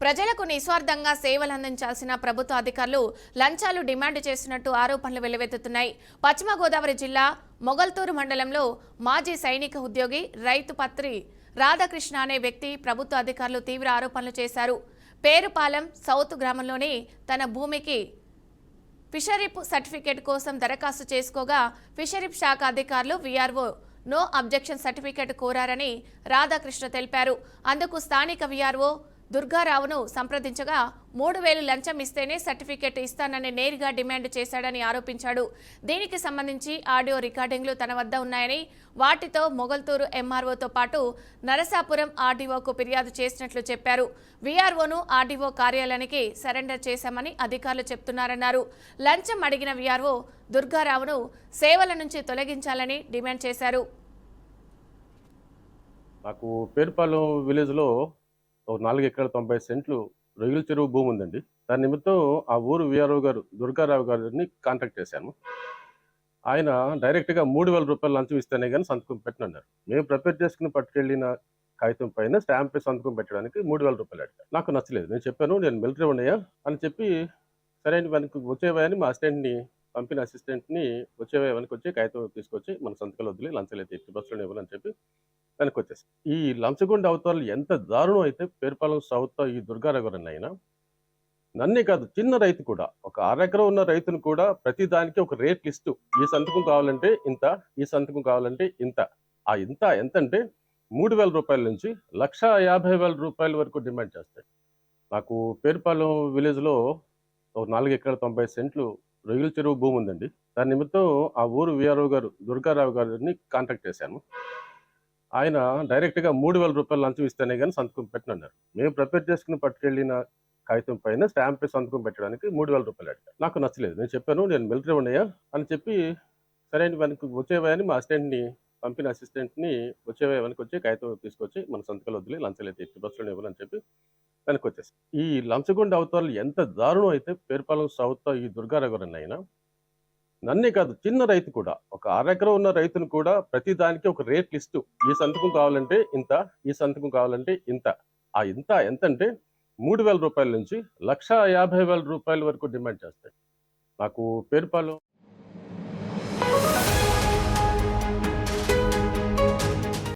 ప్రజలకు నిస్వార్థంగా సేవలు అందించాల్సిన ప్రభుత్వ అధికారులు లంచాలు డిమాండ్ చేస్తున్నట్టు ఆరోపణలు వెల్లువెత్తుతున్నాయి. పశ్చిమ గోదావరి జిల్లా మొగల్తూరు మండలంలో మాజీ సైనిక ఉద్యోగి రైతు పత్రి రాధాకృష్ణ అనే వ్యక్తి ప్రభుత్వ అధికారులు తీవ్ర ఆరోపణలు చేశారు. పేరుపాలెం సౌత్ గ్రామంలోని తన భూమికి ఫిషరీప్ సర్టిఫికేట్ కోసం దరఖాస్తు చేసుకోగా ఫిషరీప్ శాఖ అధికారులు వీఆర్ఓ నో అబ్జెక్షన్ సర్టిఫికేట్ కోరారని రాధాకృష్ణ తెలిపారు. అందుకు స్థానిక వీఆర్ఓ దుర్గారావును సంప్రదించగా 3000 లంచం ఇస్తేనే సర్టిఫికేట్ ఇస్తానని నేరుగా డిమాండ్ చేశాడని ఆరోపించాడు. దీనికి సంబంధించి ఆడియో రికార్డింగ్లు తన వద్ద ఉన్నాయని, వాటితో మొగల్తూరు ఎంఆర్ఓతో పాటు నరసాపురం ఆర్డీఓకు ఫిర్యాదు చేసినట్లు చెప్పారు. వీఆర్ఓను ఆర్డీఓ కార్యాలయానికి సరెండర్ చేశామని అధికారులు చెప్తున్నారన్నారు. లంచం అడిగిన వీఆర్ఓ దుర్గారావును సేవల నుంచి తొలగించాలని డిమాండ్ చేశారు. నాకు పేరుపాలెం విలేజ్లో ఒక 4 ఎకరాల 90 సెంట్లు రొయ్యల చెరువు భూమి ఉందండి. దాని నిమిత్తం ఆ ఊరు వీఆర్ఓ గారు దుర్గారావు గారిని కాంటాక్ట్ చేశాను. ఆయన డైరెక్ట్గా 3000 రూపాయలు లంచం ఇస్తేనే కానీ సంతకం పెట్టనన్నారు. మేము ప్రిపేర్ చేసుకుని పట్టుకెళ్ళిన కాగితం పైన స్టాంప్ సంతకం పెట్టడానికి 3000 రూపాయలు అడిగారు. నాకు నచ్చలేదు. నేను చెప్పాను, నేను మిలిటరీ ఉన్నాయా అని చెప్పి, సరే వెనక్కి వచ్చేవాయని మా అసిస్టెంట్ని పంపిన అసిస్టెంట్ని వెనక్కి వచ్చి కాగితం తీసుకొచ్చి మన సంతకాలు వదిలి లంచాలు అయితే ఎట్టి బస్సులో ఇవ్వాలని చెప్పి వెనక్కి వచ్చేసి, ఈ లంచగొండ అవతారాలు ఎంత దారుణం అయితే పేరుపాలెం సౌత్ ఈ దుర్గారావు గారు అయినా నన్నే కాదు, చిన్న రైతు కూడా, ఒక 6 ఎకరం ఉన్న రైతును కూడా ప్రతి దానికి ఒక రేట్ లిస్టు, ఈ సంతకం కావాలంటే ఇంత, ఈ సంతకం కావాలంటే ఇంత, ఆ ఇంత ఎంత అంటే 3000 రూపాయల నుంచి 1,50,000 రూపాయల వరకు డిమాండ్ చేస్తాయి. నాకు పేరుపాలెం విలేజ్లో ఒక 4 ఎకరాల 90 సెంట్లు రొయ్యల చెరువు భూమి ఉందండి. దాని నిమిత్తం ఆ ఊరు వీఆర్ఓ గారు దుర్గారావు గారిని కాంటాక్ట్ చేశాను. ఆయన డైరెక్ట్గా 3000 రూపాయలు లంచం ఇస్తేనే కానీ సంతకం పెట్టనన్నారు. మేము ప్రిపేర్ చేసుకుని పట్టుకెళ్ళిన కాగితం పైన స్టాంప్ సంతకం పెట్టడానికి 3000 రూపాయలు అడిగారు. నాకు నచ్చలేదు. నేను చెప్పాను, నేను మిలిటరీ ఉన్నాయా అని చెప్పి, సరే వెనక్కి వచ్చేవాయని మా అసిస్టెంట్ని పంపిన అసిస్టెంట్ని వెనక్కి వచ్చి కాగితం తీసుకొచ్చి మన సంతకాలు వదిలి లంచాలు అయితే ఎట్టి బస్సులో ఇవ్వాలని చెప్పి వెనక్కి వచ్చేసి, ఈ లంచగొండ అవతారాలు ఎంత దారుణం అయితే పేరుపాలెం సౌత్ ఈ దుర్గారావు గారు అయినా నన్నే కాదు, చిన్న రైతు కూడా, ఒక 6 ఎకరం ఉన్న రైతును కూడా ప్రతి దానికి ఒక రేట్ లిస్టు, ఈ సంతకం కావాలంటే ఇంత, ఈ సంతకం కావాలంటే ఇంత, ఆ ఇంత ఎంత అంటే 3000 రూపాయల నుంచి 1,50,000 రూపాయల వరకు డిమాండ్ చేస్తాయి. నాకు పేరుపాలెం